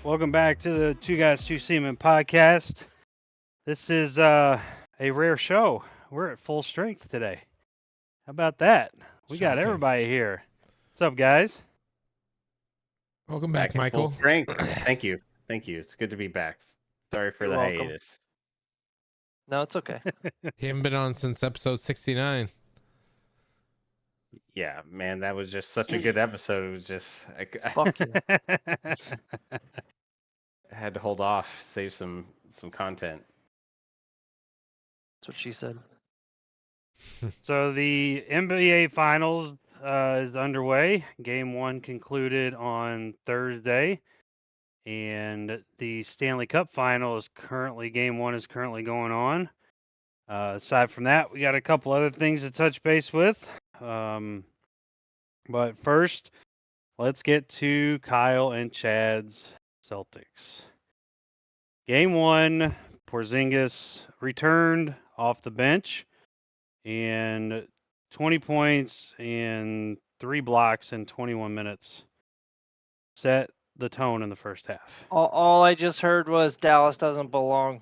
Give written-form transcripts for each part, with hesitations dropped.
Welcome back to the Two Guys, Two Seamen Podcast. This is a rare show. We're at full strength today. How about that? We got Shocking. everybody here. What's up, guys? Welcome back, in Michael. Full strength. Thank you. It's good to be back. Sorry for You're the welcome. hiatus. No, it's okay. You haven't been on since episode 69. Yeah, man, that was just such a good episode. It was just Fuck you. I had to hold off, save some content. That's what she said. So the NBA Finals is underway. Game 1 concluded on Thursday. And the Stanley Cup Final is Game 1 is currently going on. Aside from that, we got a couple other things to touch base with. But first, let's get to Kyle and Chad's Celtics. Game 1, Porzingis returned off the bench and 20 points and 3 blocks in 21 minutes. Set the tone in the first half. All I just heard was Dallas doesn't belong,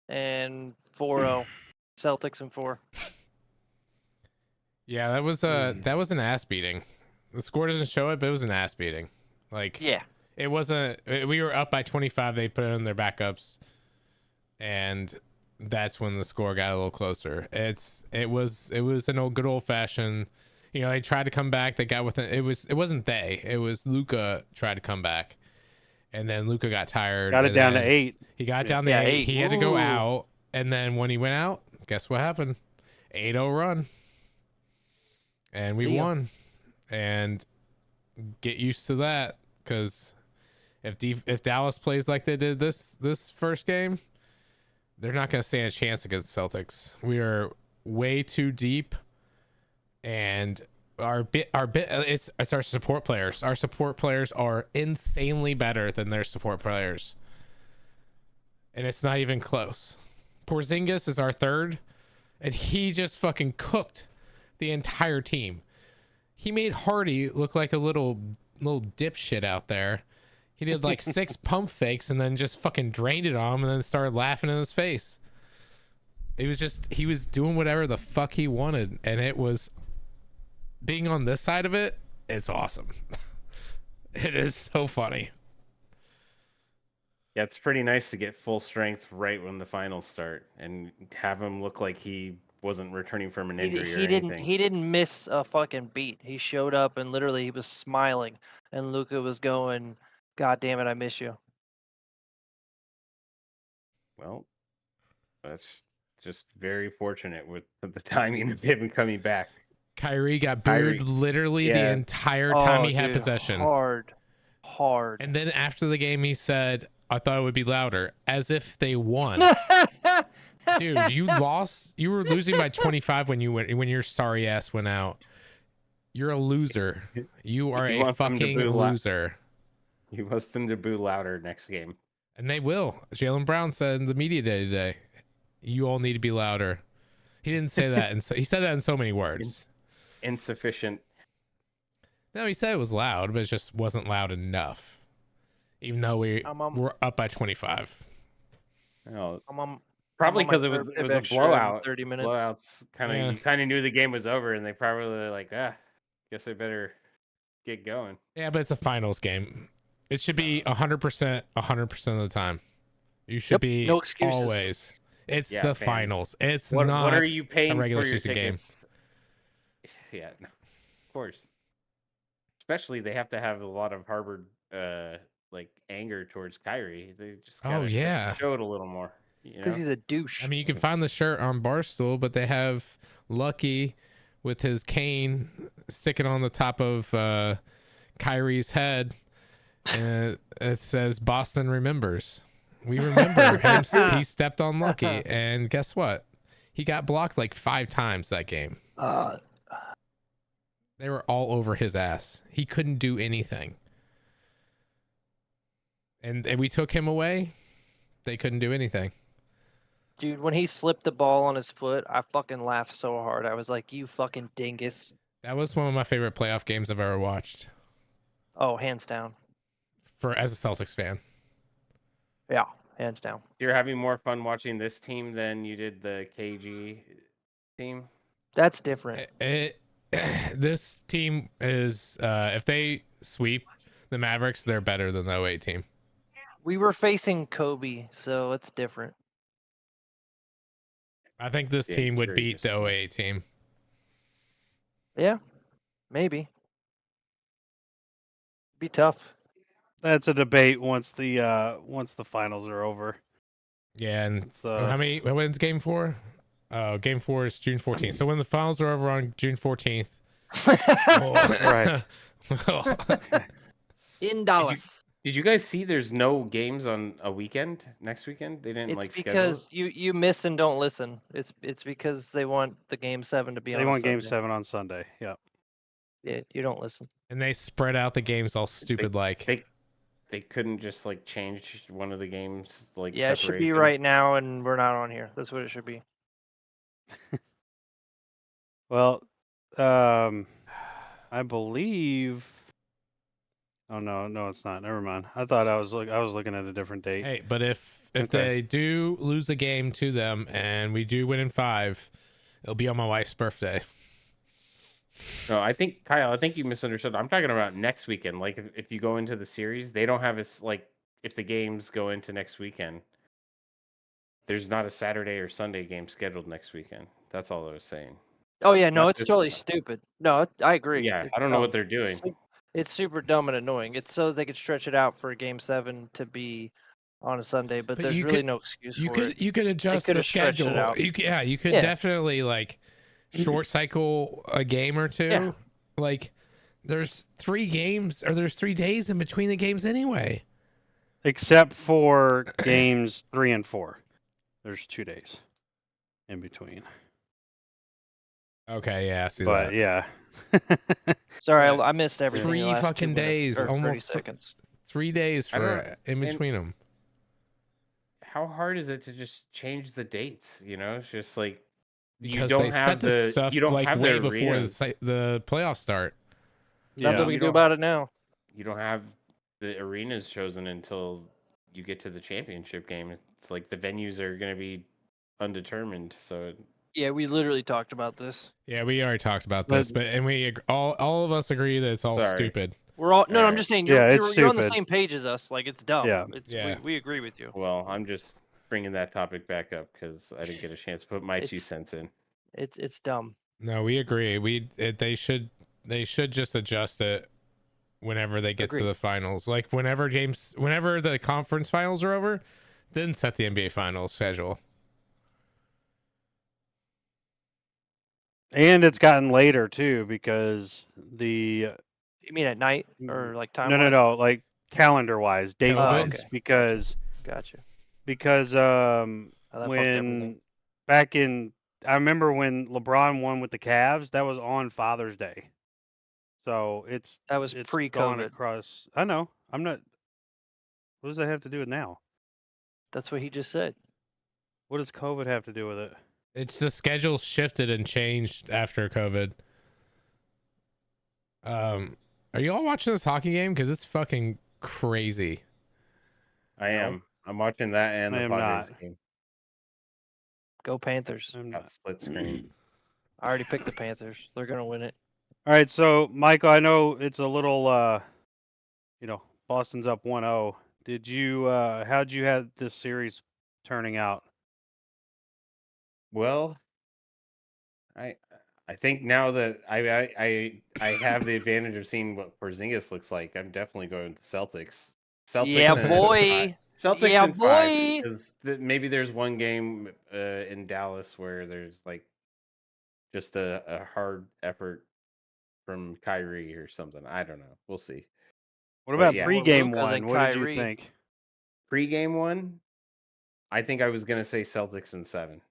and 4-0, Celtics in 4. Yeah, that was an ass beating. The score doesn't show it, but it was an ass beating. Like, Yeah. it wasn't. We were up by 25. They put in their backups, and that's when the score got a little closer. It was an old good old fashioned. You know, they tried to come back. They got within. It wasn't they. It was Luka tried to come back, and then Luka got tired. Got it down to 8. He got down to 8. He had to go out, and then when he went out, guess what happened? 8-0 run, and we won. And get used to that, because if Dallas plays like they did this first game, they're not going to stand a chance against the Celtics. We are way too deep, and it's our support players. Our support players are insanely better than their support players, and it's not even close. Porzingis is our third, and he just fucking cooked the entire team. He made Hardy look like a little dipshit out there. He did like 6 pump fakes and then just fucking drained it on him and then started laughing in his face. He was doing whatever the fuck he wanted, and it was being on this side of it. It's awesome. It is so funny. Yeah, it's pretty nice to get full strength right when the finals start and have him look like he wasn't returning from an injury or anything. He didn't miss a fucking beat. He showed up and literally he was smiling, and Luka was going, "God damn it, I miss you." Well, that's just very fortunate with the timing of him coming back. Kyrie got booed literally the entire time he had possession. Hard. And then after the game, he said, "I thought it would be louder," as if they won. Dude, you lost. You were losing by 25 when your sorry ass went out. You're a loser. You are a fucking loser. He wants them to boo louder next game. And they will. Jaylen Brown said in the media day today, "You all need to be louder." He didn't say that, and so he said that in so many words. Insufficient. No, he said it was loud, but it just wasn't loud enough. Even though we're up by 25. Oh, probably because it was a blowout. 30 minutes. Blowouts you kind of knew the game was over, and they probably were like, guess I better get going. Yeah, but it's a finals game. It should be 100% of the time. You should be no excuses. Always. It's the fans. Finals. It's what not are you paying a regular for your season tickets? Yeah, no, of course. Especially they have to have a lot of harbored anger towards Kyrie. They just gotta show it a little more. Because he's a douche. I mean, you can find the shirt on Barstool, but they have Lucky with his cane sticking on the top of Kyrie's head, and it says "Boston remembers." We remember him. He stepped on Lucky, and guess what? He got blocked like 5 times that game. They were all over his ass. He couldn't do anything. And we took him away. They couldn't do anything. Dude, when he slipped the ball on his foot, I fucking laughed so hard. I was like, "You fucking dingus." That was one of my favorite playoff games I've ever watched. Oh, hands down. As a Celtics fan. Yeah, hands down. You're having more fun watching this team than you did the KG team? That's different. This team is, if they sweep the Mavericks, they're better than the 08 team. We were facing Kobe, so it's different. I think this team would beat the 08 team. Yeah, maybe. Be tough. That's a debate once the finals are over. Yeah, and when's game 4? Game 4 is June 14th. So when the finals are over on June 14th, right. In Dallas. Did you guys see there's no games on a weekend next weekend? They didn't It's schedule because you miss and don't listen. It's because they want the game 7 to be on. They want game Sunday. 7 on Sunday. Yeah. Yeah, you don't listen. And they spread out the games all stupid They couldn't just change one of the games Yeah, it should be right now, and we're not on here. That's what it should be. Well, I believe. Oh no, it's not. Never mind. I thought I was looking at a different date. Hey, but if they do lose a game to them and we do win in 5, it'll be on my wife's birthday. No, Kyle, I think you misunderstood. I'm talking about next weekend. Like if you go into the series, they don't have if the games go into next weekend, there's not a Saturday or Sunday game scheduled next weekend. That's all I was saying. Oh yeah, no, it's totally stupid. No, I agree. Yeah, I don't know what they're doing. It's super dumb and annoying. It's so they could stretch it out for game 7 to be on a Sunday, but there's really no excuse for it. You could adjust the schedule. You could definitely short cycle a game or two. Yeah. There's 3 games or there's 3 days in between the games anyway. Except for games 3 and 4. There's 2 days in between. Okay, yeah, I see that. But yeah. Sorry, I missed everything. 3 fucking days, almost 30 seconds. 3 days for in between them. How hard is it to just change the dates? It's just because you don't they have set the stuff you don't have way the before arenas. the playoffs start. Nothing we can do about it now. You don't have the arenas chosen until you get to the championship game. It's like the venues are going to be undetermined. So yeah, we literally talked about this. Yeah, we already talked about this, and we all of us agree that it's all stupid. We're all I'm just saying you're on the same page as us. It's dumb. Yeah. We agree with you. Well, I'm just bringing that topic back up because I didn't get a chance to put my 2 cents in. It's dumb. No, we agree. They should just adjust it whenever they get to the finals. Whenever the conference finals are over, then set the NBA finals schedule. And it's gotten later too because You mean at night or time? No, calendar wise, date wise, because gotcha. Because when back in I remember when LeBron won with the Cavs, that was on Father's Day. So it's pre-COVID. Across. I know. I'm not. What does that have to do with now? That's what he just said. What does COVID have to do with it? It's the schedule shifted and changed after COVID. Are you all watching this hockey game? Because it's fucking crazy. I am. I'm watching that and the Padres game. Go Panthers. Got split screen. I already picked the Panthers. They're gonna win it. All right, so Michael, I know it's a little, Boston's up 1-0. How'd you have this series turning out? Well, I think now that I have the advantage of seeing what Porzingis looks like, I'm definitely going to Celtics. Yeah, boy. Celtics yeah, in boy. 5 because maybe there's one game in Dallas where there's just a hard effort from Kyrie or something. I don't know. We'll see. What about pregame one? What did you think? Pregame one, I think I was gonna say Celtics in 7.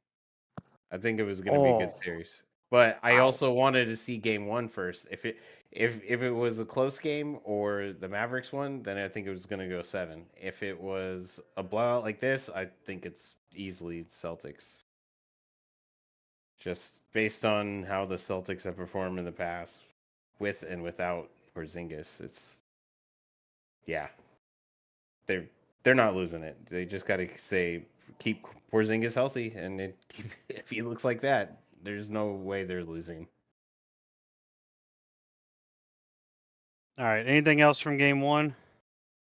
I think it was gonna be a good series. But I also wanted to see game 1 first. If it was a close game or the Mavericks won, then I think it was gonna go 7. If it was a blowout like this, I think it's easily Celtics. Just based on how the Celtics have performed in the past, with and without Porzingis, they're they're not losing it. They just got to keep Porzingis healthy, and if he looks like that, there's no way they're losing. All right. Anything else from game one?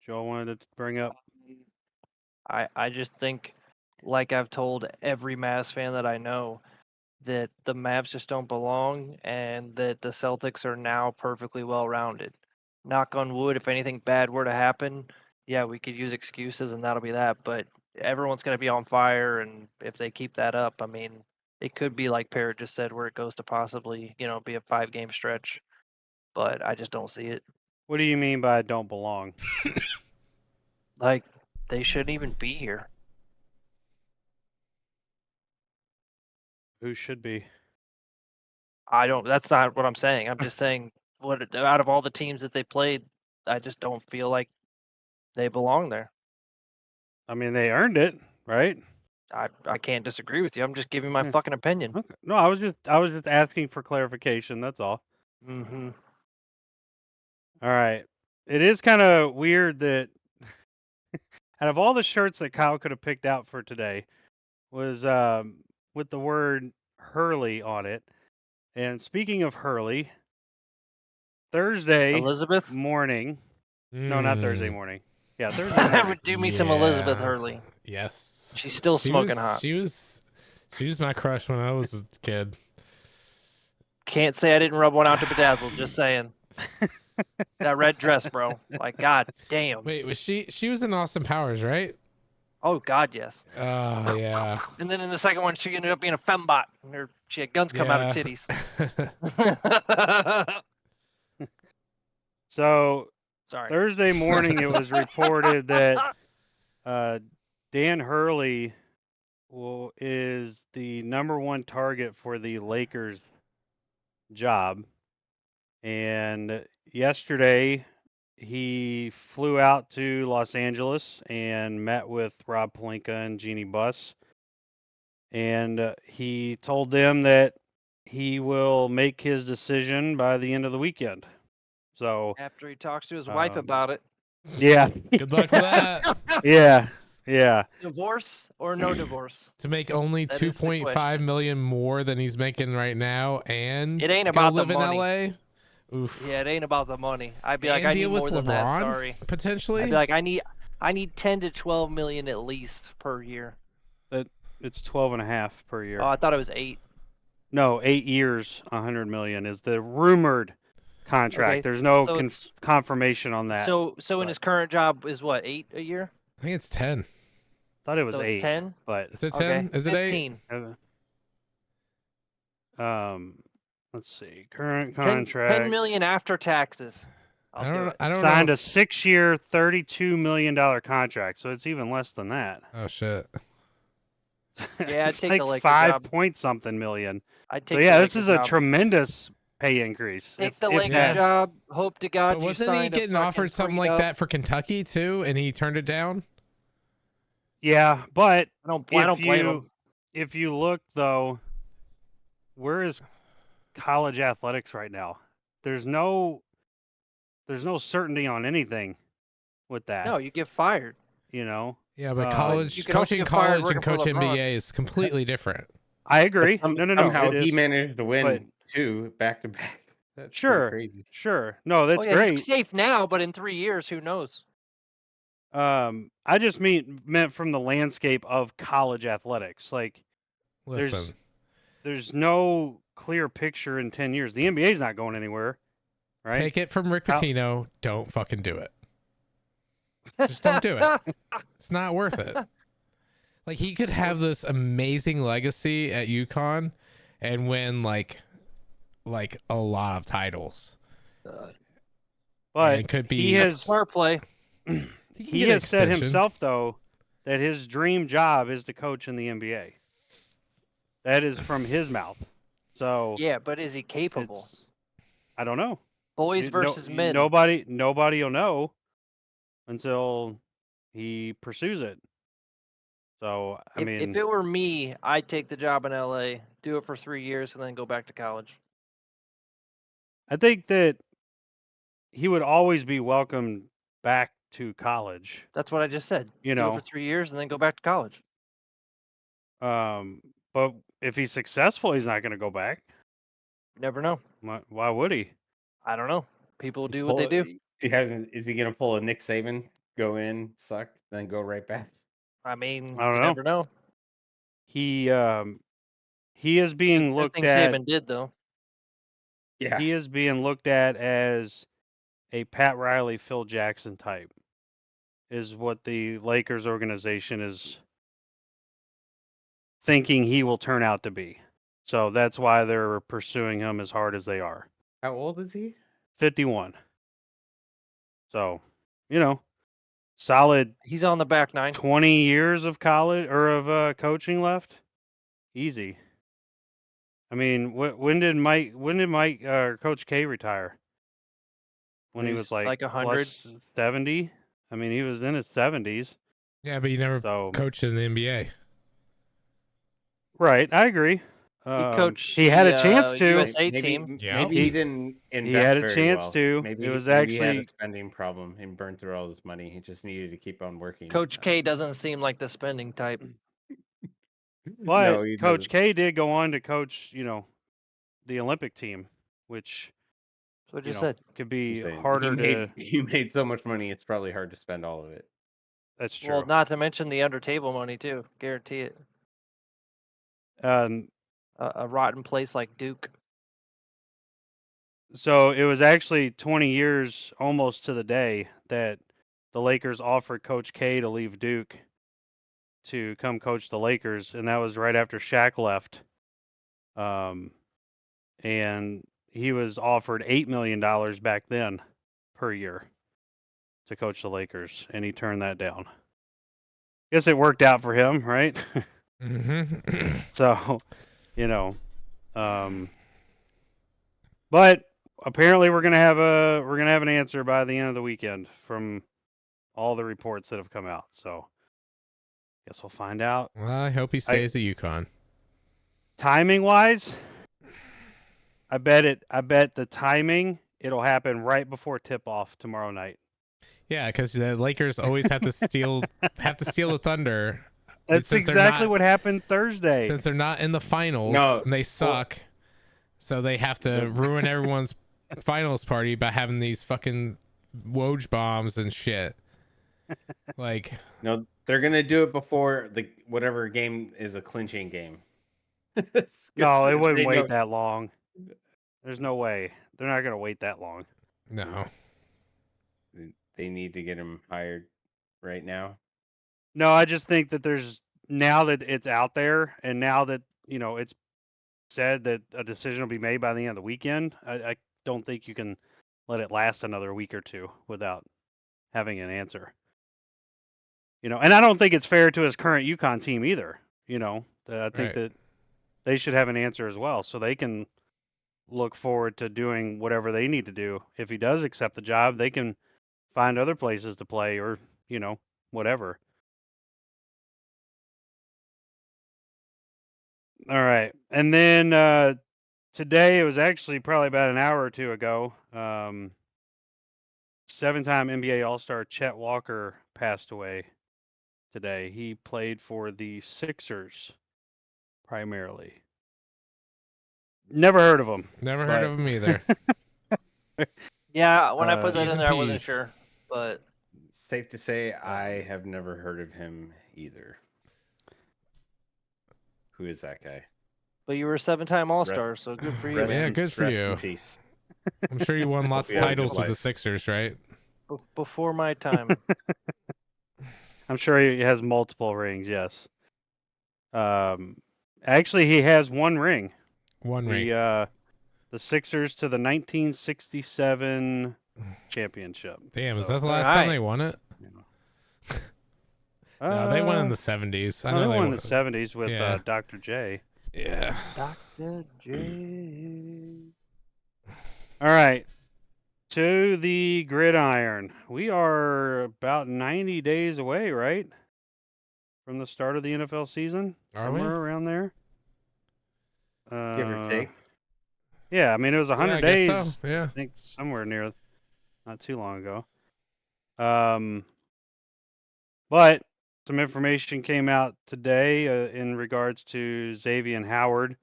Joel wanted to bring up. I just think, like I've told every Mavs fan that I know, that the Mavs just don't belong, and that the Celtics are now perfectly well rounded. Knock on wood, if anything bad were to happen, yeah, we could use excuses and that'll be that. But everyone's going to be on fire, and if they keep that up, I mean, it could be like Parrot just said, where it goes to possibly, be a 5-game stretch. But I just don't see it. What do you mean by don't belong? Like, they shouldn't even be here. Who should be? That's not what I'm saying. I'm just saying, out of all the teams that they played, I just don't feel like they belong there. I mean, they earned it, right? I can't disagree with you. I'm just giving my Yeah. fucking opinion. Okay. No, I was just asking for clarification. That's all. Mm-hmm. All right. It is kind of weird that out of all the shirts that Kyle could have picked out for today was with the word Hurley on it. And speaking of Hurley, Thursday Elizabeth? morning. No, not Thursday morning. Yeah, Thursday That morning. would do me some Elizabeth Yeah. Hurley. Yes. She's still smoking was, hot. She was my crush when I was a kid. Can't say I didn't rub one out to bedazzle. Just saying. That red dress, bro. Like, god damn. Wait, was she was in Austin Powers, right? Oh god, yes. Oh yeah. And then in the second one, she ended up being a fembot. And she had guns come out of Yeah. titties. So Sorry. Thursday morning, it was reported that Dan Hurley is the number one target for the Lakers job. And yesterday, he flew out to Los Angeles and met with Rob Pelinka and Jeannie Buss. And he told them that he will make his decision by the end of the weekend. So After he talks to his wife about it. yeah, Good luck with that. yeah. Divorce or no divorce? To make only That is the 2.5 question. million more than he's making right now, and It ain't go about the live in money. LA. Oof. Yeah, it ain't about the money. I'd be And like, I need deal with more than that. LeBron, Sorry. potentially. I'd be like, I need 10 to 12 million at least per year. It's 12.5 per year. Oh, I thought it was 8. No, 8 years, 100 million is the rumored contract. Okay, There's no so confirmation on that. So in but- his current job is what, 8 a year? I think it's 10. Thought it was So 8. it's 10? But Is it 10? Okay. Is it 8? 15. Let's see. Current 10 contract. million after taxes. I don't know. Signed a if- 6-year, $32 million contract, so it's even less than that. Oh shit. Yeah, I'd It's take like the Laker 5 job. point something million. I'd So take yeah, the this Laker is a job. tremendous pay increase. Take If- the if Laker that- job. Hope to God But you wasn't he signed a getting fucking offered something like prenup. that for Kentucky too, and he turned it down? Yeah, but I don't blame him. if you look though, where is college athletics right now? There's no certainty on anything with that. No, you get fired. You know, Yeah, but you college can also coaching get fired college and working for coach LeBron. NBA is completely different. I agree. But No. Somehow it he is. managed to win but- 2 back to back. That's pretty Sure. crazy. Sure. No, that's Oh, yeah, great. He's safe now, but in 3 years, who knows? I just meant from the landscape of college athletics. Like, Listen, there's no clear picture in 10 years. The NBA's not going anywhere, right? take it from Rick How- Pitino. Don't fucking do it. Just don't do it. It's not worth it. Like, he could have this amazing legacy at UConn and win like a lot of titles. But and could be he has Smart play. he has said himself though that his dream job is to coach in the NBA. That is from his mouth. So Yeah, but is he capable? I don't know. Boys versus men. Nobody will know until he pursues it. So I if, mean, if it were me, I'd take the job in LA, do it for 3 years, and then go back to college. I think that he would always be welcomed back to college. That's what I just said. You Do it know, for 3 years and then go back to college. but if he's successful, he's not going to go back. Never know. Why would he? I don't know. People do what they do. Is he going to pull a Nick Saban, go in, suck, then go right back? I mean, I don't you know. never know. He is being Good looked thing at. Saban did though. Yeah. He is being looked at as a Pat Riley, Phil Jackson type, is what the Lakers organization is thinking he will turn out to be. So that's why they're pursuing him as hard as they are. How old is he? 51. So, solid He's on the back nine. 20 years of college or of coaching left. Easy. I mean, when did Coach K retire? When he was like 100. plus 70. I mean, he was in his 70s. Yeah, but he never So coached in the NBA. right, I agree. He coached. He had a chance to. USA team. Yeah. Maybe he didn't invest He had a very chance well. to. Maybe It was maybe he had actually a spending problem and burned through all his money. He just needed to keep on working. Coach K doesn't seem like the spending type. But No, he Coach doesn't. K did go on to coach, the Olympic team, which That's what I just said. could be I'm saying, harder to. He made so much money, it's probably hard to spend all of it. That's true. Well, not to mention the under table money too. Guarantee it. A rotten place like Duke. So it was actually 20 years almost to the day that the Lakers offered Coach K to leave Duke to come coach the Lakers, and that was right after Shaq left. And he was offered $8 million back then per year to coach the Lakers, and he turned that down. Guess it worked out for him, right? Mm-hmm. So, but apparently we're gonna have an answer by the end of the weekend from all the reports that have come out. So, guess we'll find out. Well, I hope he stays at UConn. Timing wise, I bet the timing it'll happen right before tip off tomorrow night. Yeah, because the Lakers always have to steal the thunder. That's exactly what happened Thursday. Since they're not in the finals and they suck, so they have to ruin everyone's finals party by having these fucking Woj bombs and shit. Like, No, they're gonna do it before whatever game is a clinching game. No, they wouldn't wait that long. There's no way. They're not gonna wait that long. no. They need to get him hired right now. No, I just think that now that it's out there, and now that it's said that a decision will be made by the end of the weekend. I don't think you can let it last another week or two without having an answer. And I don't think it's fair to his current UConn team either. I think that they should have an answer as well, so they can look forward to doing whatever they need to do. If he does accept the job, they can find other places to play or whatever. All right. And then today, it was actually probably about an hour or two ago, 7-time NBA All-Star Chet Walker passed away today. He played for the Sixers primarily. Never heard of him. Never heard of him either. Yeah, when I put that T's in and there, I wasn't P's. sure. But Safe to say, I have never heard of him either. Who is that guy? you were a 7-time All-Star, so good for you. Rest Yeah, man. in- good for rest you. in peace. I'm sure you won lots of Hope you had a good titles with the life. Sixers, right? Before my time. I'm sure he has multiple rings, yes. Actually, he has one ring. One ring. The Sixers to the 1967 championship. Damn, is So, that the last Alright. time they won it? No, they won in the 70s. I know they they won in the 70s with Yeah. Dr. J. Yeah. Dr. J. All right. To the gridiron. We are about 90 days away, right? From the start of the NFL season? Are we? Somewhere around there. Give or take. Yeah, I mean, it was 100 Yeah, I guess days. so. Yeah. I think somewhere near, not too long ago. But some information came out today in regards to Xavien Howard,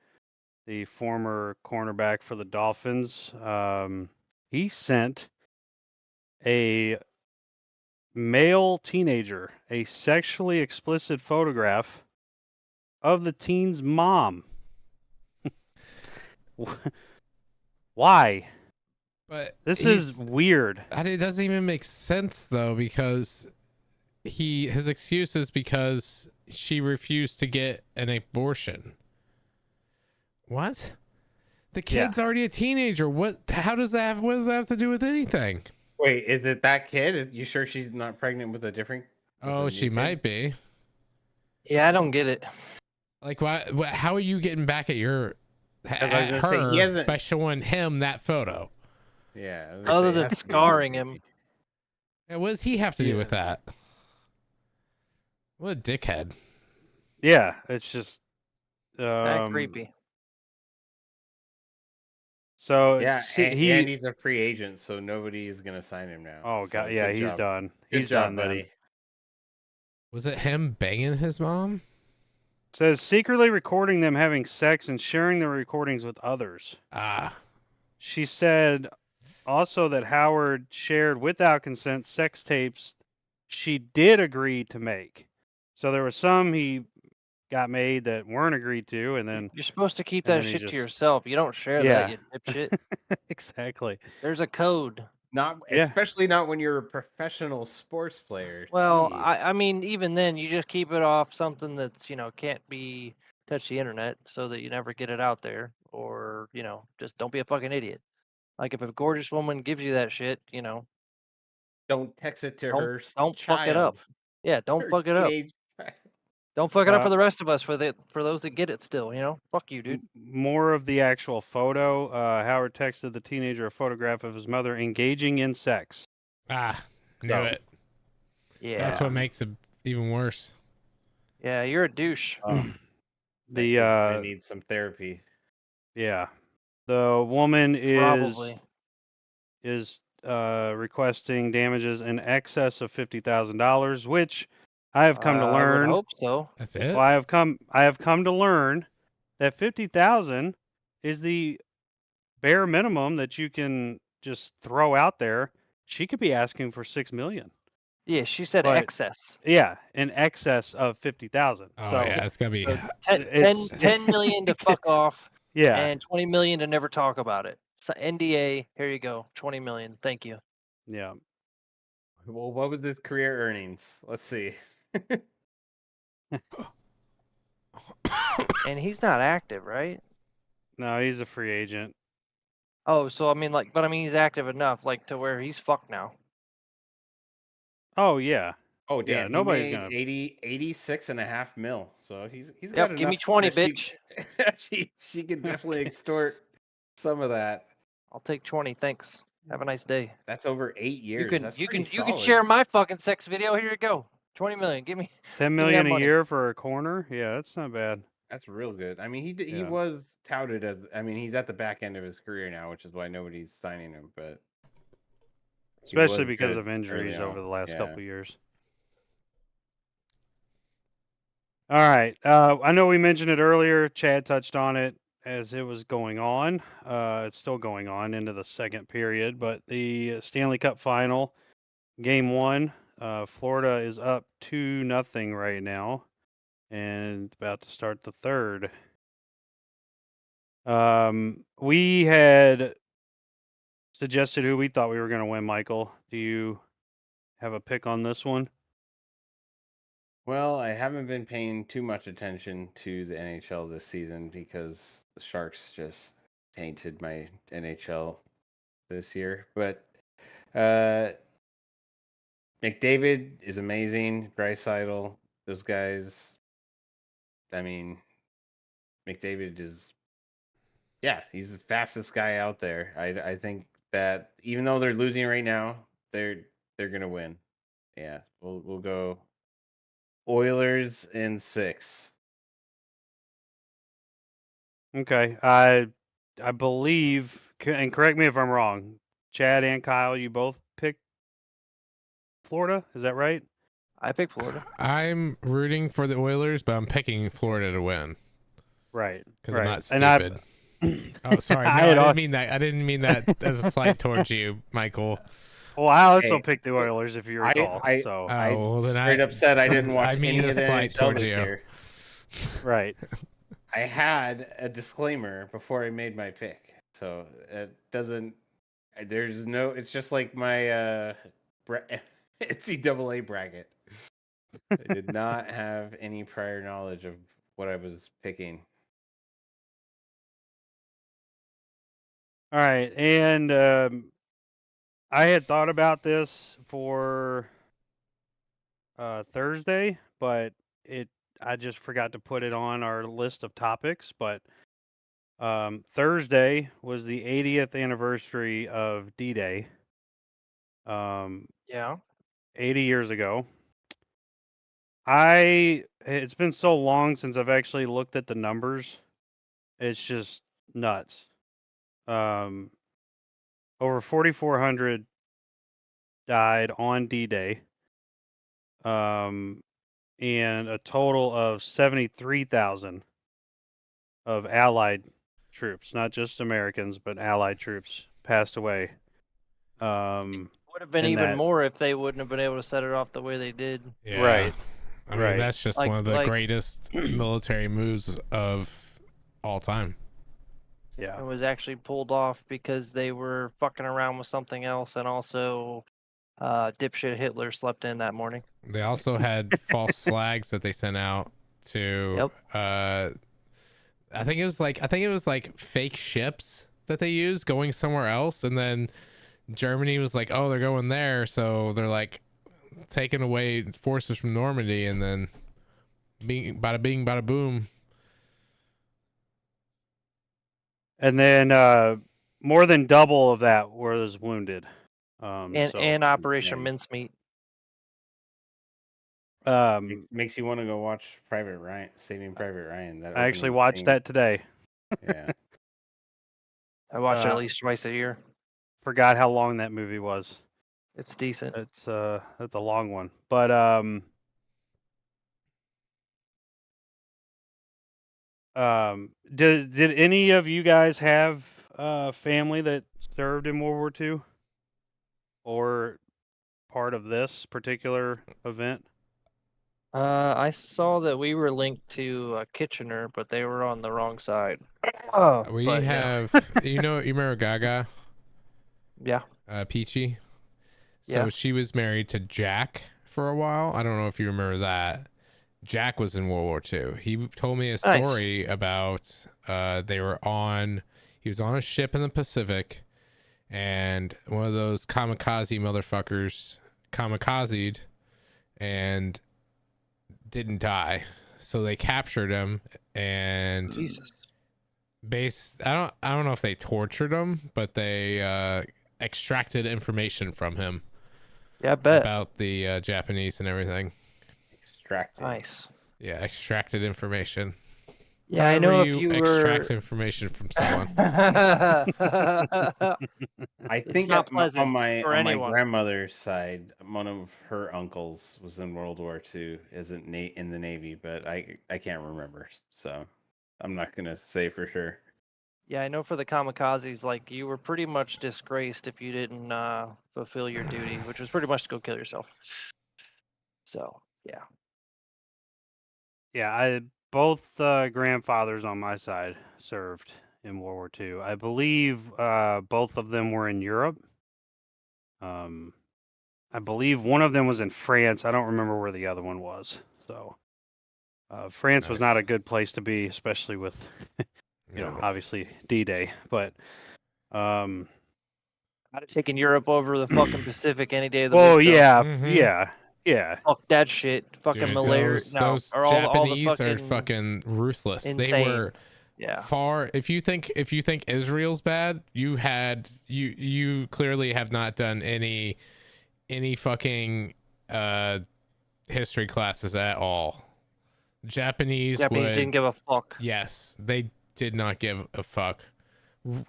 the former cornerback for the Dolphins. He sent a male teenager a sexually explicit photograph of the teen's mom. Why? But This is weird. It doesn't even make sense though, because his excuse is because she refused to get an abortion. What? The kid's already a teenager. What does that have to do with anything? Wait, is it that kid? You sure she's not pregnant with a different? Oh, she might be. Yeah, I don't get it. Like, why? How are you getting back at her by showing him that photo? Yeah. Other than scarring him. Yeah, what does he have to do with that? What a dickhead. Yeah, it's just creepy. So yeah, and he's a free agent, so nobody's gonna sign him now. Oh so god, yeah, he's done. Good job, buddy. Was it him banging his mom? It says secretly recording them having sex and sharing the recordings with others. She said also that Howard shared without consent sex tapes she did agree to make. So there was some he got made that weren't agreed to, and then you're supposed to keep that shit to yourself. You don't share that, you dipshit. Exactly. There's a code. Especially not when you're a professional sports player. Well, I mean, even then, you just keep it off something that's can't be touch the internet, so that you never get it out there, or just don't be a fucking idiot. Like if a gorgeous woman gives you that shit, don't text it to her. Don't fuck it up. Yeah, don't fuck it up. Don't fuck it up for the rest of us. For those that get it still, fuck you, dude. More of the actual photo. Howard texted the teenager a photograph of his mother engaging in sex. Knew it. Yeah, that's what makes it even worse. Yeah, you're a douche. I need some therapy. Yeah, the woman Probably is requesting damages in excess of $50,000, which I have come to learn. I would hope so. That's it. Well, I have come to learn that $50,000 is the bare minimum that you can just throw out there. She could be asking for $6 million. Yeah, she said excess. Yeah, in excess of 50,000. Oh yeah, it's gonna be 10 million to fuck off. Yeah, and 20 million to never talk about it. So NDA, here you go, 20 million. Thank you. Yeah. Well, what was his career earnings? Let's see. And he's not active, right? No, he's a free agent. Oh, so I mean, he's active enough, to where he's fucked now. Oh yeah. Oh damn, yeah, nobody's gonna 86.5 mil. So he's got enough. Give me 20, bitch. She can definitely extort some of that. I'll take 20, thanks. Have a nice day. That's over 8 years. You can share my fucking sex video. Here you go. 20 million. Give me 10 million a year for a corner. Yeah, that's not bad. That's real good. I mean, he was touted as. I mean, he's at the back end of his career now, which is why nobody's signing him. But especially because of injuries over the last couple of years. All right. I know we mentioned it earlier. Chad touched on it as it was going on. It's still going on into the second period, but the Stanley Cup Final, Game 1, Florida is up 2-0 right now, and about to start the third. We had suggested who we thought we were going to win, Michael. Do you have a pick on this one? Well, I haven't been paying too much attention to the NHL this season because the Sharks just tainted my NHL this year. But McDavid is amazing. Draisaitl, those guys. I mean, McDavid is, he's the fastest guy out there. I think that even though they're losing right now, they're gonna win. Yeah, we'll go Oilers in 6. Okay. I believe, and correct me if I'm wrong, Chad and Kyle, you both picked Florida. Is that right? I picked Florida. I'm rooting for the Oilers, but I'm picking Florida to win Right. because I'm not And stupid. Oh, sorry. No, I didn't mean that. I didn't mean that as a slight towards you, Michael. Well, I also Hey, picked the Oilers, if you recall. So well, then straight up said I didn't watch mean any a of the slight NHL towards this you. year. right. I had a disclaimer before I made my pick, so it doesn't. There's no. It's just like my NCAA bracket. I did not have any prior knowledge of what I was picking. All right, and I had thought about this for Thursday, but I just forgot to put it on our list of topics. But Thursday was the 80th anniversary of D-Day. Yeah. 80 years ago. It's been so long since I've actually looked at the numbers. It's just nuts. Over 4,400 died on D-Day. And a total of 73,000 of Allied troops, not just Americans, but Allied troops passed away. Would have been in even that. more if they wouldn't have been able to set it off the way they did. Yeah. Right. I mean, Right. that's just one of the greatest military moves of all time. Yeah. It was actually pulled off because they were fucking around with something else, and also dipshit Hitler slept in that morning. They also had false flags that they sent out to I think it was like fake ships that they used going somewhere else, and then Germany was like, oh, they're going there, so they're like taking away forces from Normandy, and then bada bing bada boom. And then more than double of that was wounded. And Operation Mincemeat. Makes you want to go watch Private Ryan, Saving Private Ryan. I actually watched that today. Yeah. I watch it at least twice a year. Forgot how long that movie was. It's decent. That's a long one. But did any of you guys have family that served in World War II or part of this particular event? I saw that we were linked to Kitchener, but they were on the wrong side. We have, you remember Gaga? Yeah. Peachy. So Yeah. she was married to Jack for a while. I don't know if you remember that. Jack was in World War II. He told me a story about he was on a ship in the Pacific, and one of those kamikaze motherfuckers kamikazed and didn't die. So they captured him, and Jesus. I don't know if they tortured him, but they extracted information from him. Yeah, I bet. About the Japanese and everything. Extracted. Nice. Yeah, extracted information. Yeah, I know if you extract information from someone. I think not on my anyone. grandmother's side, one of her uncles was in World War II, isn't in the Navy, but I can't remember, so I'm not gonna say for sure. Yeah, I know for the kamikazes, like, you were pretty much disgraced if you didn't fulfill your duty, which was pretty much to go kill yourself. So, yeah. Yeah, both grandfathers on my side served in World War II. I believe both of them were in Europe. I believe one of them was in France. I don't remember where the other one was. So France was not a good place to be, especially with, obviously D-Day. But I'd have taken Europe over the fucking Pacific any day of the well, week. yeah. Fuck that shit. Fucking Dude, malaria. Those Japanese are fucking ruthless. insane. They were Yeah. far. If you think Israel's bad, you clearly have not done any fucking history classes at all. Japanese didn't give a fuck. Yes, they did not give a fuck.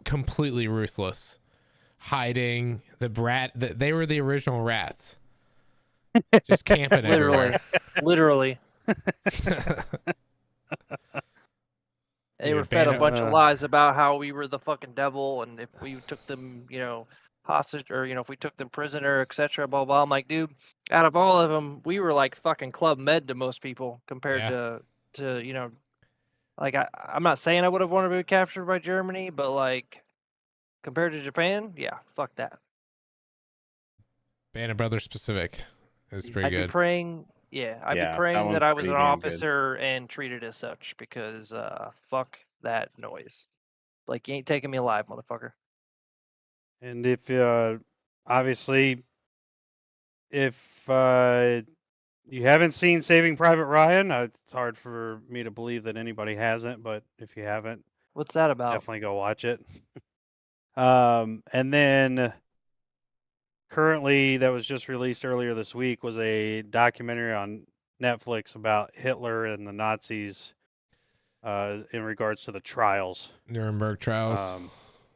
Completely ruthless. Hiding the brat. They were the original rats. Just camping Literally. everywhere. They Dude, were fed a Bana- bunch of lies about how we were the fucking devil, and if we took them, hostage, or if we took them prisoner, etc. Blah blah. I'm like, dude, out of all of them, we were like fucking Club Med to most people compared Yeah. to like I'm not saying I would have wanted to be captured by Germany, but like compared to Japan, yeah, fuck that. Band of Brothers Pacific is pretty I'd be good. praying, I'd Yeah, be praying one's that I was pretty an damn good. officer and treated as such, because fuck that noise. Like, you ain't taking me alive, motherfucker. And if obviously, if you haven't seen Saving Private Ryan, it's hard for me to believe that anybody hasn't. But if you haven't, What's that about? definitely go watch it. And then currently, that was just released earlier this week, was a documentary on Netflix about Hitler and the Nazis in regards to the trials. Nuremberg trials.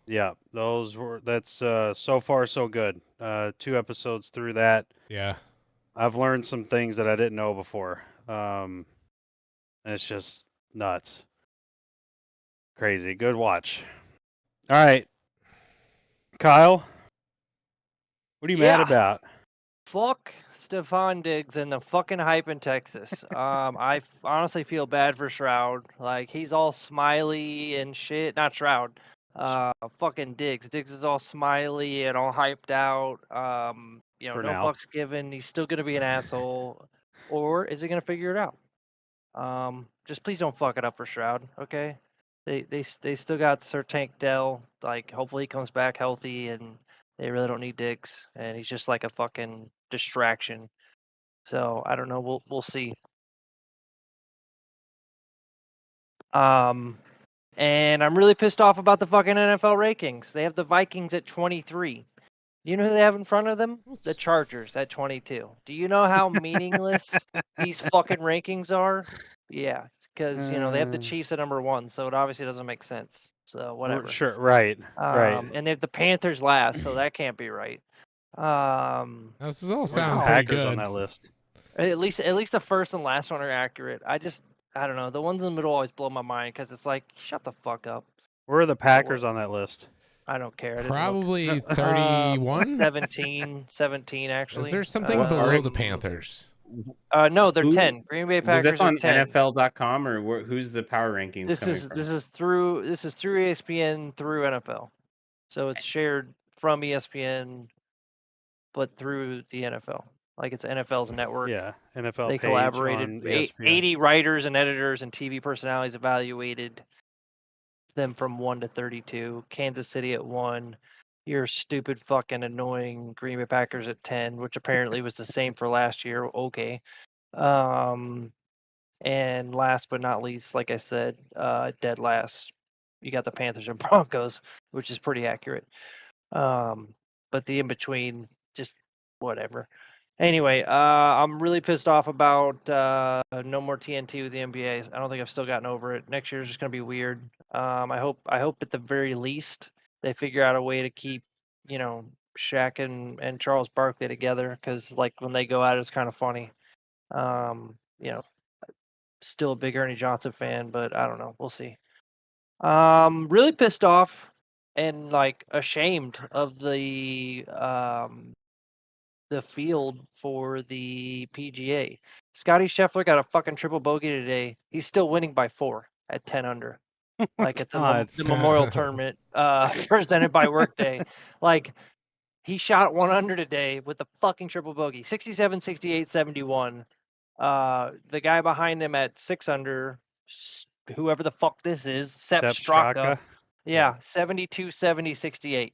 Yeah, that's so far so good. 2 episodes through that. Yeah. I've learned some things that I didn't know before. And it's just nuts. Crazy. Good watch. All right. Kyle, what are you mad about? Fuck Stephon Diggs and the fucking hype in Texas. I honestly feel bad for Shroud. Like, he's all smiley and shit. Not Shroud. Fucking Diggs. Diggs is all smiley and all hyped out. For no now. fucks given. He's still gonna be an asshole. Or is he gonna figure it out? Just please don't fuck it up for Shroud, okay? They still got Sir Tank Dell. Like, hopefully he comes back healthy, and they really don't need Diggs, and he's just like a fucking distraction. So I don't know. We'll see. And I'm really pissed off about the fucking NFL rankings. They have the Vikings at 23. You know who they have in front of them? The Chargers at 22. Do you know how meaningless these fucking rankings are? Yeah, because they have the Chiefs at number 1, so it obviously doesn't make sense. So whatever. Sure, right. And they have the Panthers last, so that can't be right. This is all Where's the sound pretty Packers good on that list. At least the first and last one are accurate. I don't know. The ones in the middle always blow my mind because it's like, shut the fuck up. Where are the Packers on that list? I don't care. I didn't look. Probably 31. 17 actually. Is there something below the Panthers? No, they're 10. Green Bay Packers Was this on are 10. NFL.com or who's the power rankings? This is through ESPN through NFL, so it's shared from ESPN, but through the NFL. Like, it's NFL's network. Yeah, NFL. They page collaborated. on ESPN. 80 writers and editors and TV personalities evaluated them from 1 to 32. Kansas City at 1. Your stupid fucking annoying Green Bay Packers at 10, which apparently was the same for last year. Okay. And last but not least, like I said, dead last, you got the Panthers and Broncos, which is pretty accurate. But the in between, just whatever. Anyway, I'm really pissed off about no more TNT with the NBA. I don't think I've still gotten over it. Next year's just gonna be weird. I hope at the very least they figure out a way to keep, Shaq and Charles Barkley together, because like when they go out, it's kind of funny. Still a big Ernie Johnson fan, but I don't know. We'll see. Really pissed off and like ashamed of the field for the PGA. Scotty Scheffler got a fucking triple bogey today. He's still winning by 4 at 10 under. Like at the Memorial Tournament, presented by Workday. Like, he shot 1 under today with the fucking triple bogey. 67, 68, 71. The guy behind him at 6 under, whoever the fuck this is, Sepp Straka. Yeah, 72, 70, 68.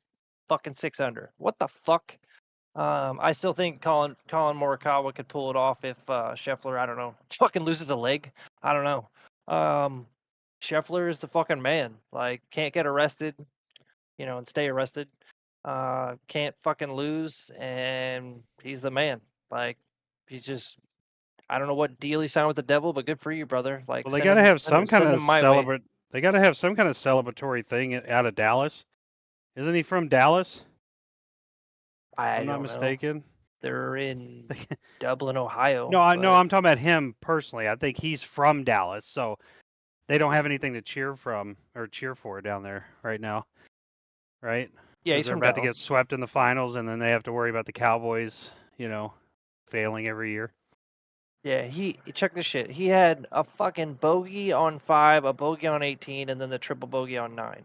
Fucking 6 under. What the fuck? I still think Colin Morikawa could pull it off if Scheffler, I don't know, fucking loses a leg. I don't know. Scheffler is the fucking man. Like, can't get arrested, and stay arrested. Can't fucking lose, and he's the man. Like, he's just, I don't know what deal he signed with the devil, but good for you, brother. Like, well, they got to have some kind of They got to have some kind of celebratory thing out of Dallas. Isn't he from Dallas? I'm not mistaken. They're in Dublin, Ohio. No, but I'm talking about him personally. I think he's from Dallas, so they don't have anything to cheer from or cheer for down there right now, right? yeah, Because he's they're from about to get Dallas. swept in the finals, and then they have to worry about the Cowboys, failing every year. Yeah, check this shit. He had a fucking bogey on 5, a bogey on 18, and then the triple bogey on 9,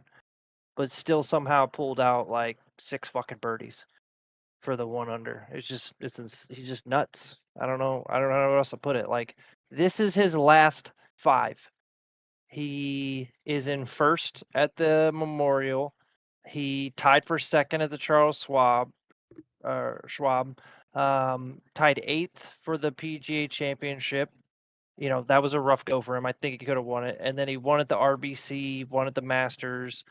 but still somehow pulled out like 6 fucking birdies for the 1 under. He's just nuts. I don't know how else to put it. Like, this is his last 5. He is in first at the Memorial. He tied for second at the Charles Schwab. Tied 8th for the PGA Championship. That was a rough go for him. I think he could have won it. And then he won at the RBC, won at the Masters.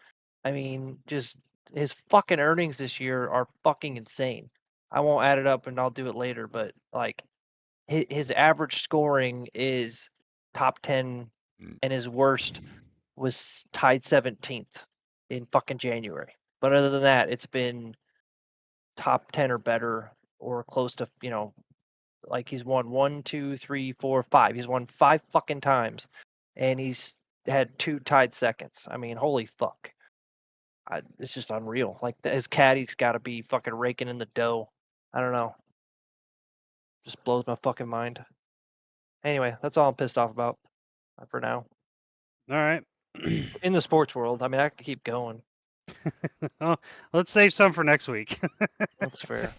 I mean, just his fucking earnings this year are fucking insane. I won't add it up and I'll do it later, but like his average scoring is top 10 and his worst was tied 17th in fucking January. But other than that, it's been top 10 or better or close to, like he's won 1, 2, 3, 4, 5. He's won 5 fucking times and he's had 2 tied seconds. I mean, holy fuck. It's just unreal. Like his caddy's got to be fucking raking in the dough. I don't know. Just blows my fucking mind. Anyway, that's all I'm pissed off about for now. All right. In the sports world, I mean, I could keep going. Well, let's save some for next week. That's fair.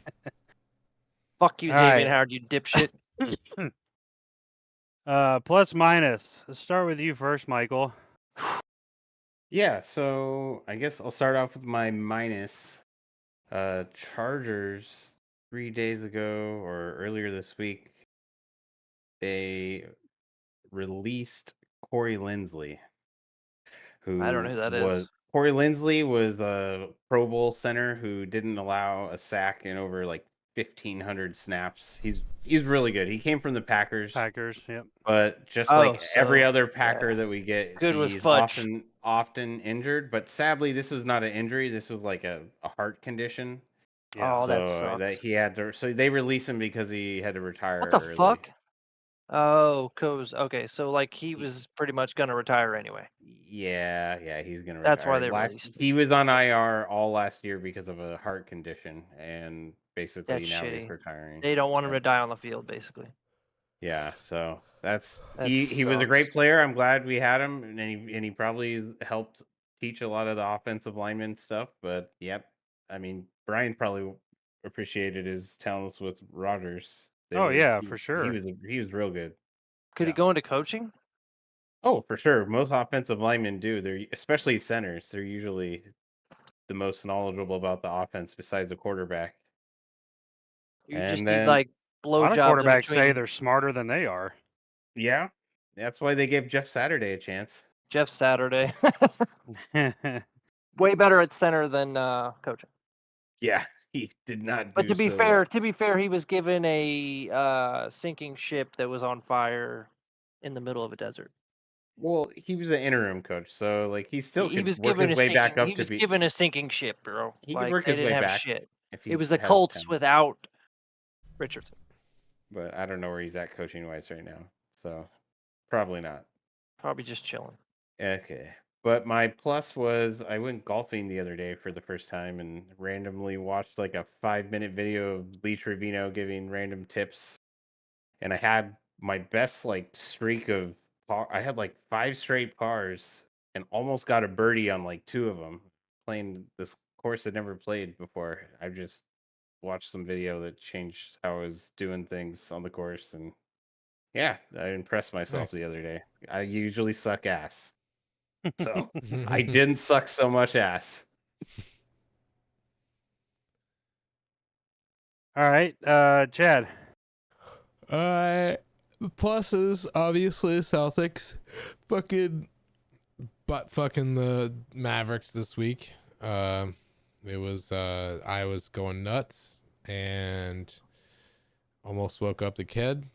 Fuck you, All Xavien right. Howard, you dipshit. Plus minus. Let's start with you first, Michael. Yeah, so I guess I'll start off with my minus. Chargers 3 days ago or earlier this week, they released Corey Linsley, I don't know who that was is. Corey Linsley was a Pro Bowl center who didn't allow a sack in over like 1,500 snaps. He's really good. He came from the Packers. Yep. But just Oh, like every so, other Packer yeah. that we get, Good with he's Fudge. often injured. But sadly, this was not an injury. This was like a heart condition. Yeah. Oh, that So sucks. that he had to. So they released him because he had to retire What the early. fuck? Oh, okay. So like he was pretty much gonna retire anyway. Yeah, he's gonna That's why retire. they released him. He was on IR all last year because of a heart condition, and basically That's now shitty. he's retiring. They don't want him to die on the field, basically. Yeah, so That he was a great sucks. player. I'm glad we had him, and he probably helped teach a lot of the offensive lineman stuff. But yep, I mean Brian probably appreciated his talents with Rodgers. Oh yeah, for sure. He was real good. Could he go into coaching? Oh, for sure. Most offensive linemen do. They're especially centers. They're usually the most knowledgeable about the offense besides the quarterback. You And just need then like A lot of blowjobs in quarterbacks say between. they're smarter than they are. yeah, that's why they gave Jeff Saturday a chance. Jeff Saturday. Way better at center than coaching. Yeah, he did not. But do to be so fair, well. he was given a sinking ship that was on fire in the middle of a desert. Well, he was an interim coach, so like he still He could was work given his a way back sinking. up He to was be. given a sinking ship, bro. He could Like work they his way didn't have back shit. if It he was the has Colts talent. without Richardson. But I don't know where he's at coaching wise right now, so probably not. Probably just chilling. Okay. But my plus was I went golfing the other day for the first time and randomly watched like a 5-minute video of Lee Trevino giving random tips. And I had my best like streak of I had like 5 straight pars and almost got a birdie on like 2 of them playing this course I'd never played before. I just watched some video that changed how I was doing things on the course, and yeah, I impressed myself the Nice. other day. I usually suck ass. So I didn't suck so much ass. All right, Chad. Pluses, obviously, Celtics. Fucking the Mavericks this week. It was I was going nuts and almost woke up the kid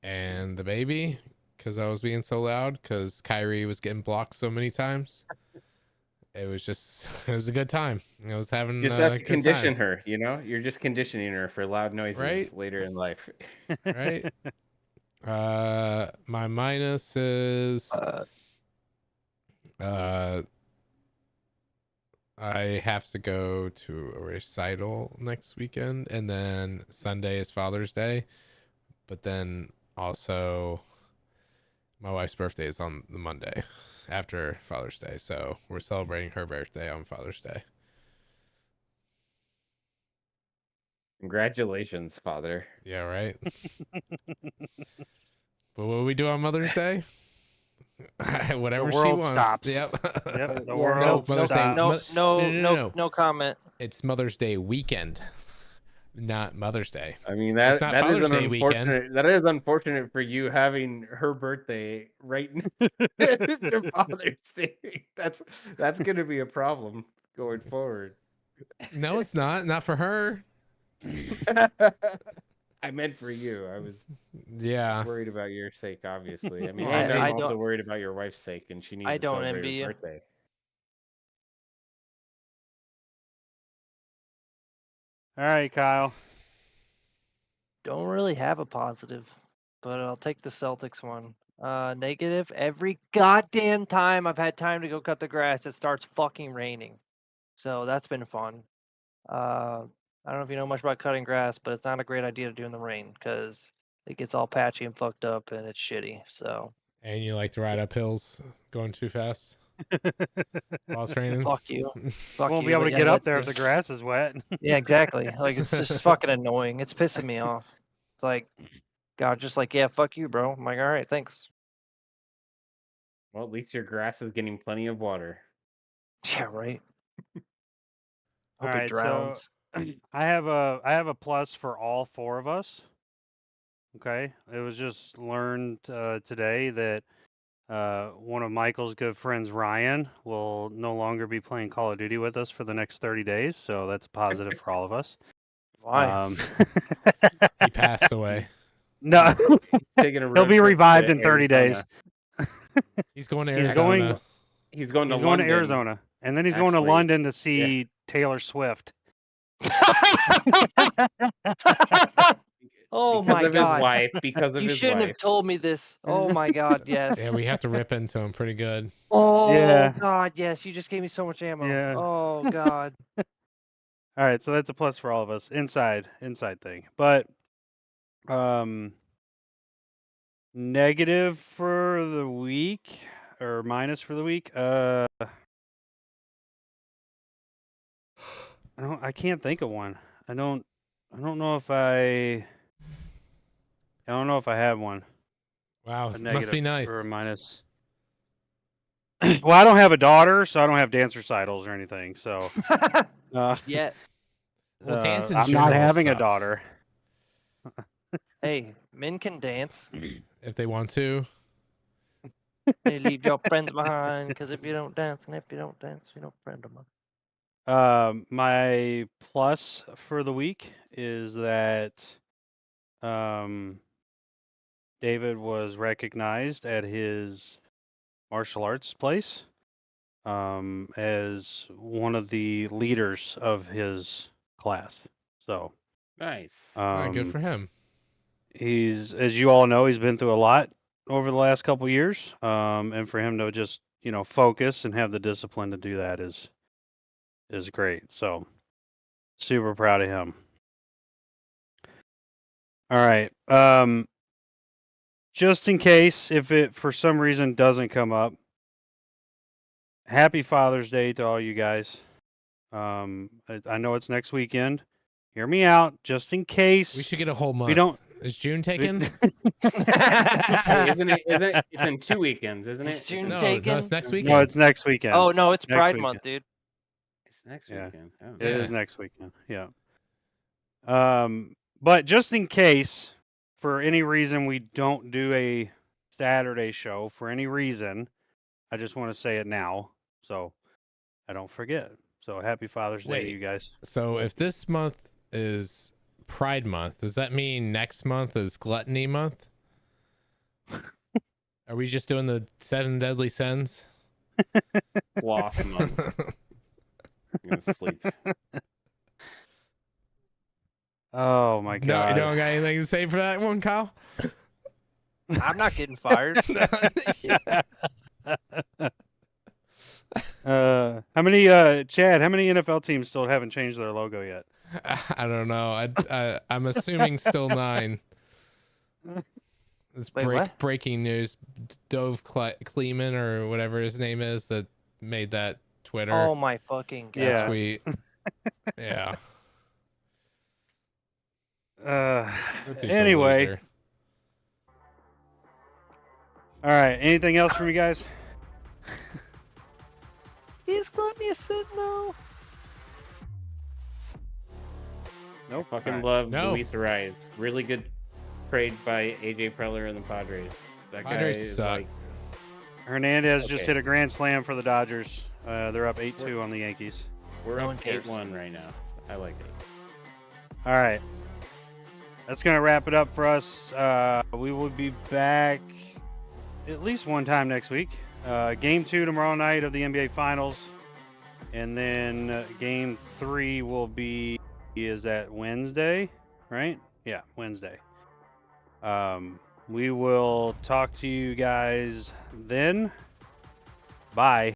and the baby because I was being so loud because Kyrie was getting blocked so many times. it was just it was a good time. I was having You just a have to good condition time, her, you know? You're just conditioning her for loud noises Right. later in life. right? My minus is I have to go to a recital next weekend, and then Sunday is Father's Day, but then also my wife's birthday is on the Monday after Father's Day, so we're celebrating her birthday on Father's Day. Congratulations, father. Yeah, right. But what do we do on Mother's Day? Whatever The she world wants. stops. Yep. Yep, the Yeah, world Mother's Day. stops. no comment. It's Mother's Day weekend, not Mother's Day. I mean It's that not that is Father's an Day weekend. unfortunate that is unfortunate for you having her birthday right to Father's Day. That's gonna be a problem going forward. No, it's not. Not for her. I meant for you. I was Yeah. worried about your sake, obviously. I mean, Well, and I I'm don't- also worried about your wife's sake, and she needs I to don't celebrate envy her you. birthday. All right, Kyle. Don't really have a positive, but I'll take the Celtics one. Negative. Every goddamn time I've had time to go cut the grass, it starts fucking raining. So that's been fun. I don't know if you know much about cutting grass, but it's not a great idea to do in the rain because it gets all patchy and fucked up and it's shitty. So And you like to ride up hills going too fast while it's raining? fuck you. Fuck Won't you. be able but to yeah, get up that's there me. if the grass is wet. Yeah, exactly. Like it's just fucking annoying. It's pissing me off. It's like, God, just like, yeah, fuck you, bro. I'm like, all right, thanks. Well, at least your grass is getting plenty of water. Yeah, right. All Hope it right, so drowns. I have a plus for all four of us. Okay, it was just learned today that one of Michael's good friends, Ryan, will no longer be playing Call of Duty with us for the next 30 days. So that's a positive for all of us. Why? He passed away. No, Taking a he'll road be trip revived to in 30 days. Arizona. He's going to He's Arizona. He's going to He's going to London. Arizona, and then he's going to actually. London to see Taylor Swift. Oh because my of God. his wife. Because of You his shouldn't wife. have told me this. Oh my God, yes. Yeah, we have to rip into him pretty good. Oh Yeah. God, yes. You just gave me so much ammo. Yeah. Oh God. All right, so that's a plus for all of us. Inside thing. But negative for the week or minus for the week. I can't think of one. I don't know if I don't know if I have one. Wow, A must negative be nice. or a minus. Well, I don't have a daughter, so I don't have dance recitals or anything. So Yeah. Well, dance in I'm not general having a sucks. daughter. Hey, men can dance. If they want to. They leave your friends behind because if you don't dance, and if you don't dance, you don't friend of mine. My plus for the week is that David was recognized at his martial arts place as one of the leaders of his class. So Nice. All right, good for him. he's, as you all know, he's been through a lot over the last couple years, and for him to just focus and have the discipline to do that is great. So super proud of him. All right. Just in case if it for some reason doesn't come up, happy Father's Day to all you guys. I know it's next weekend. Hear me out, just in case. We should get a whole month. We don't. Is June taken? Hey, isn't it? It's in 2 weekends, isn't it? Is June No, taken? it's next weekend. No, it's next weekend. Oh no, it's Next Pride weekend. Month, dude. It's next Yeah. weekend. Oh, It is Yeah. next weekend. Yeah. But just in case, for any reason we don't do a Saturday show, for any reason, I just want to say it now, so I don't forget. So happy Father's Day to Wait. you guys. So if this month is Pride Month, does that mean next month is Gluttony Month? Are we just doing the 7 deadly sins? Sloth month. I'm gonna sleep. Oh my No, god. you don't got anything to say for that one, Kyle? I'm not getting fired. How many Chad, how many NFL teams still haven't changed their logo yet? I don't know. I'm assuming still 9. This Wait, what? breaking news. Dove Kleeman or whatever his name is that made that Twitter Oh my fucking god. Yeah. tweet. Yeah. Uh, That dude's a anyway. loser. All right. Anything else from you guys? Is Gluttony a sin though? No fucking Alright. love No. Luis Arias. Really good trade by AJ Preller and the Padres. That guy Padres is suck. like, Hernandez just Okay. hit a grand slam for the Dodgers. They're up 8-2 on the Yankees. we're No up one cares. 8-1 right now. I like it. All right. That's going to wrap it up for us. We will be back at least one time next week. Game 2 tomorrow night of the NBA Finals. And then Game 3 will be, is that Wednesday? Right? Yeah, Wednesday. We will talk to you guys then. Bye.